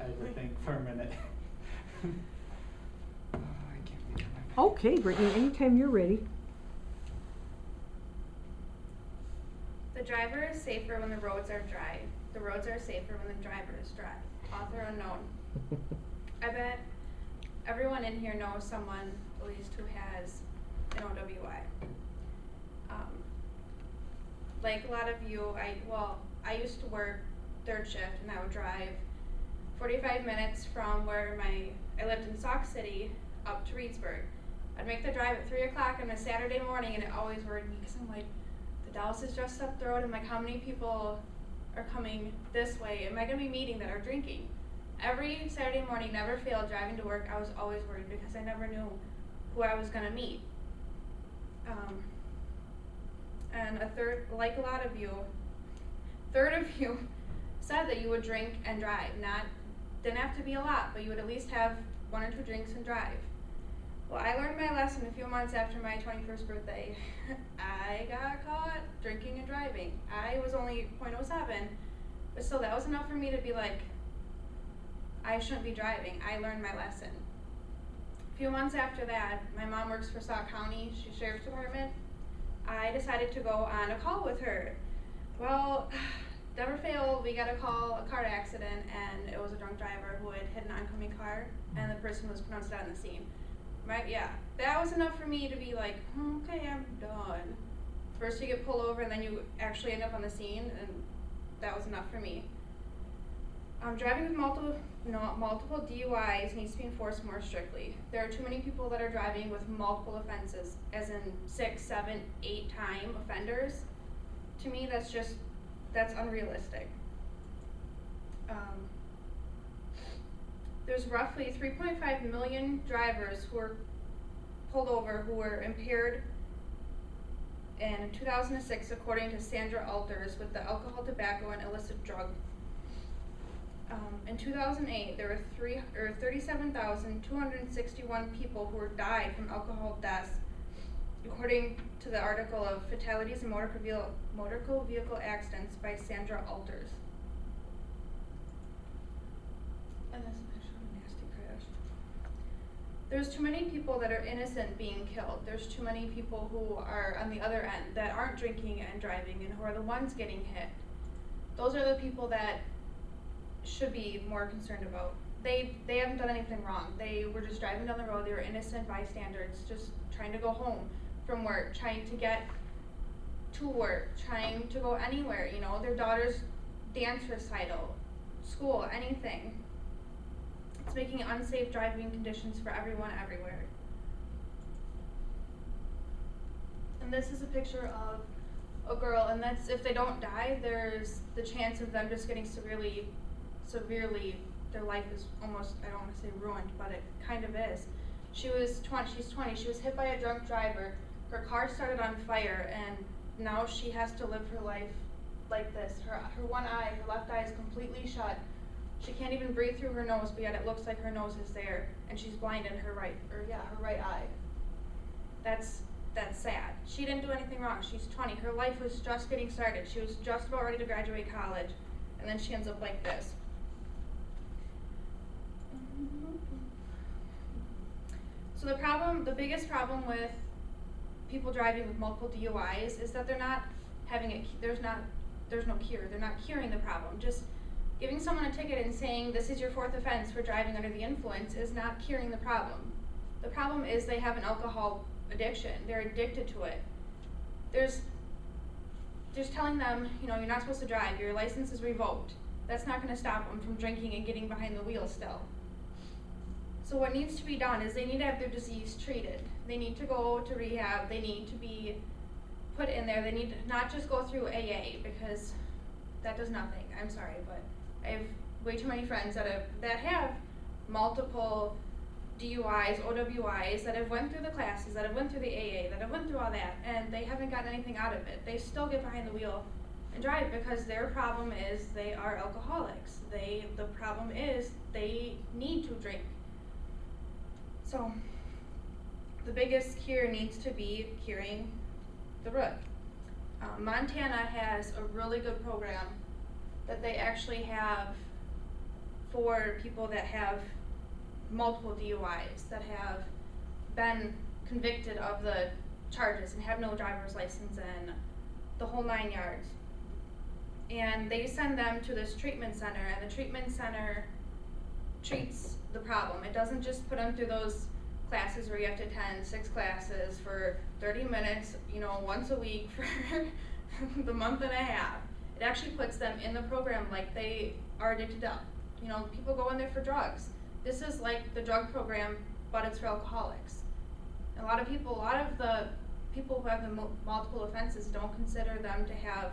I had to think for a minute. I can't think of my. Okay, Brittany, anytime you're ready. The driver is safer when the roads are dry. The roads are safer when the driver is dry. Author unknown. I bet everyone in here knows someone, at least, who has an OWI. Like a lot of you, I used to work third shift, and I would drive 45 minutes from where I lived in Sauk City up to Reedsburg. I'd make the drive at 3 o'clock on a Saturday morning, and it always worried me because I'm like, the Dallas is just up the road. I'm like, how many people are coming this way? Am I going to be meeting that are drinking? Every Saturday morning, never failed, driving to work, I was always worried because I never knew who I was going to meet. And like a lot of you, third of you said that you would drink and drive. Didn't have to be a lot, but you would at least have 1 or 2 drinks and drive. Well, I learned my lesson a few months after my 21st birthday. I got caught drinking and driving. I was only 0.07, but still that was enough for me to be like, I shouldn't be driving. I learned my lesson. A few months after that, my mom works for Sauk County, she's Sheriff's Department. I decided to go on a call with her. Well, never failed, we got a call, a car accident, and it was a drunk driver who had hit an oncoming car, and the person was pronounced dead on the scene. Right, yeah, that was enough for me to be like, okay, I'm done. First you get pulled over, and then you actually end up on the scene, and that was enough for me. Driving with multiple DUIs needs to be enforced more strictly. There are too many people that are driving with multiple offenses, as in 6, 7, 8 time offenders. To me, that's unrealistic. There's roughly 3.5 million drivers who were pulled over who were impaired in 2006, according to Sandra Alters, with the alcohol, tobacco, and illicit drug. In 2008, there were 37,261 people who died from alcohol deaths, according to the article of Fatalities in Motor Vehicle Accidents by Sandra Alters. And this is actually a nasty crash. There's too many people that are innocent being killed. There's too many people who are on the other end that aren't drinking and driving and who are the ones getting hit. Those are the people that should be more concerned about. They haven't done anything wrong. They were just driving down the road. They were innocent bystanders, just trying to go home from work, trying to get to work, trying to go anywhere, their daughter's dance recital, school, anything. It's making unsafe driving conditions for everyone everywhere. And this is a picture of a girl, and that's, if they don't die, there's the chance of them just getting severely, their life is almost, I don't want to say ruined, but it kind of is. She's 20, she was hit by a drunk driver, her car started on fire, and now she has to live her life like this. Her one eye, her left eye is completely shut. She can't even breathe through her nose, but yet it looks like her nose is there, and she's blind in her right eye. That's sad. She didn't do anything wrong. She's 20. Her life was just getting started. She was just about ready to graduate college, and then she ends up like this. So the biggest problem with people driving with multiple DUIs is that they're not having there's no cure. They're not curing the problem. Just giving someone a ticket and saying this is your 4th offense for driving under the influence is not curing the problem. The problem is they have an alcohol addiction. They're addicted to it. There's just telling them, you're not supposed to drive. Your license is revoked. That's not going to stop them from drinking and getting behind the wheel still. So what needs to be done is they need to have their disease treated. They need to go to rehab. They need to be put in there. They need to not just go through AA, because that does nothing. I'm sorry, but I have way too many friends that have multiple DUIs, OWIs, that have went through the classes, that have went through the AA, that have went through all that, and they haven't gotten anything out of it. They still get behind the wheel and drive because their problem is they are alcoholics. The problem is they need to drink. So the biggest cure needs to be curing the root. Montana has a really good program that they actually have for people that have multiple DUIs, that have been convicted of the charges and have no driver's license and the whole 9 yards. And they send them to this treatment center, and the treatment center treats the problem. It doesn't just put them through those classes where you have to attend 6 classes for 30 minutes, you know, once a week for the month and a half. It actually puts them in the program like they are addicted to, you know, people go in there for drugs. This is like the drug program, but it's for alcoholics. A lot of the people who have the multiple offenses don't consider them to have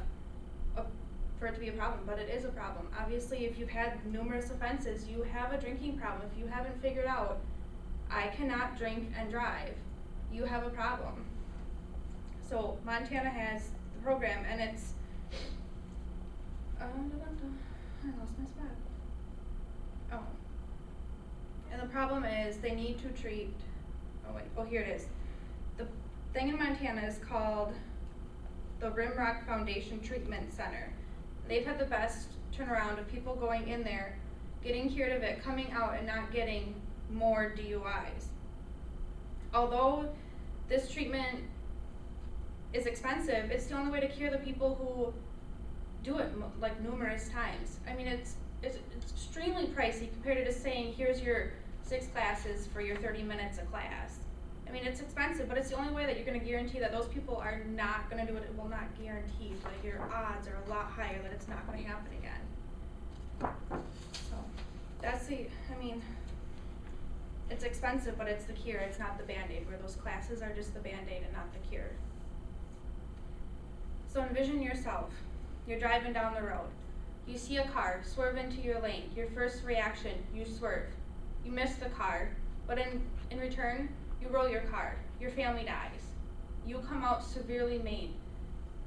for it to be a problem, but it is a problem. Obviously, if you've had numerous offenses, you have a drinking problem. If you haven't figured out, I cannot drink and drive, you have a problem. So Montana has the program, and it's, I lost my spot. Oh. And the problem is they need to treat, here it is. The thing in Montana is called the Rimrock Foundation Treatment Center. They've had the best turnaround of people going in there, getting cured of it, coming out and not getting more DUIs. Although this treatment is expensive, it's the only way to cure the people who do it like numerous times. I mean, it's extremely pricey compared to just saying, here's your 6 classes for your 30 minutes a class. I mean, it's expensive, but it's the only way that you're going to guarantee that those people are not going to do it. It will not guarantee, but your odds are a lot higher that it's not going to happen again. So that's it's expensive, but it's the cure. It's not the Band-Aid, where those classes are just the Band-Aid and not the cure. So envision yourself. You're driving down the road. You see a car, swerve into your lane. Your first reaction, you swerve. You miss the car, but in return, you roll your car. Your family dies. You come out severely maimed.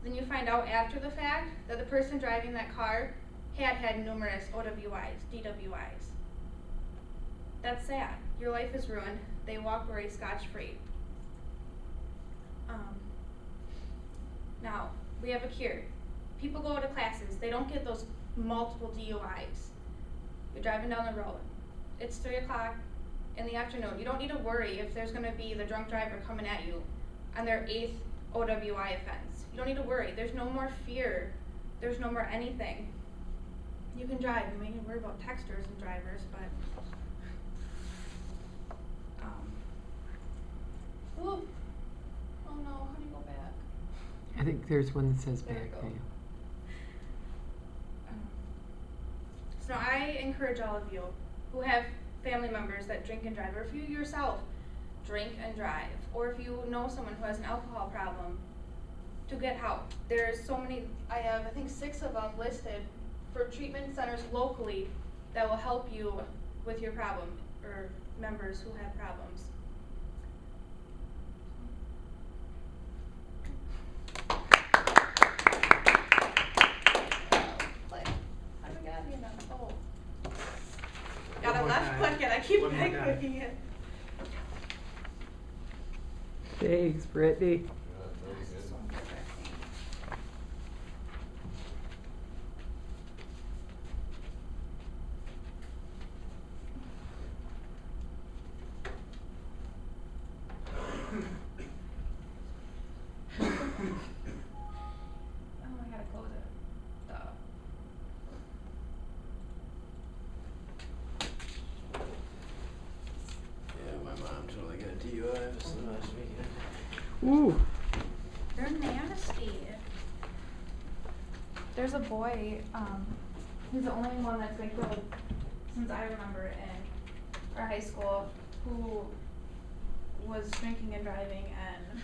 Then you find out after the fact that the person driving that car had numerous OWIs, DWIs. That's sad. Your life is ruined. They walk away scotch-free. Now, we have a cure. People go to classes. They don't get those multiple DUIs. You're driving down the road. It's 3 o'clock in the afternoon. You don't need to worry if there's going to be the drunk driver coming at you on their 8th OWI offense. You don't need to worry. There's no more fear. There's no more anything. You can drive. You may need to worry about texters and drivers, but oh no, how do you go back? I think there's one that says There we back go. there. So I encourage all of you who have family members that drink and drive, or if you yourself drink and drive, or if you know someone who has an alcohol problem, to get help. There's so many, I have I think 6 of them listed for treatment centers locally that will help you with your problem, or members who have problems. Got a more left time. click it, I keep One more right time. clicking it. Thanks, Brittany. Oh, I gotta close it. Duh. Yeah, my mom totally got a DUI this last weekend. Ooh, They're nasty. There's a boy, he's the only one that's been killed since I remember in our high school, who was drinking and driving and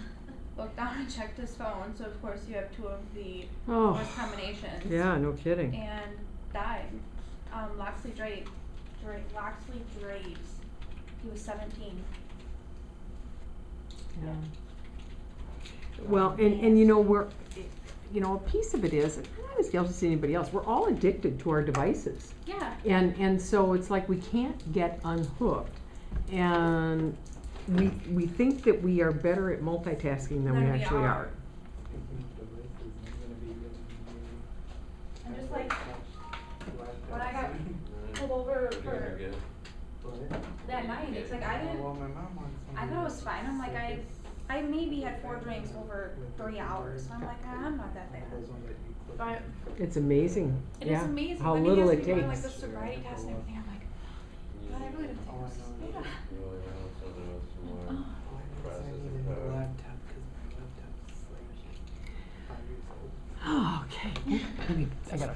looked down and checked his phone. So of course you have 2 of the Oh. worst combinations. yeah, no kidding. And died. Loxley Draves. He was 17. Yeah. Well, and you know, a piece of it is, I'm not as guilty as anybody else, we're all addicted to our devices. Yeah. And so it's like we can't get unhooked. And we think that we are better at multitasking than we Than we actually are. are. And just like when I got pulled pulled over You're for good. that night. It's like I didn't. Well, my mom wants I thought it was fine. I'm like I maybe had 4 drinks over 3 hours. So I'm like I'm not that bad. But It's amazing, it is yeah, amazing. how Then he little has it me doing, takes. like the sobriety test and everything. I'm like, God, I really didn't think this was bad. You only know something with some more Oh. processing power. laptop because my laptop's like 5 years old. Okay. I gotta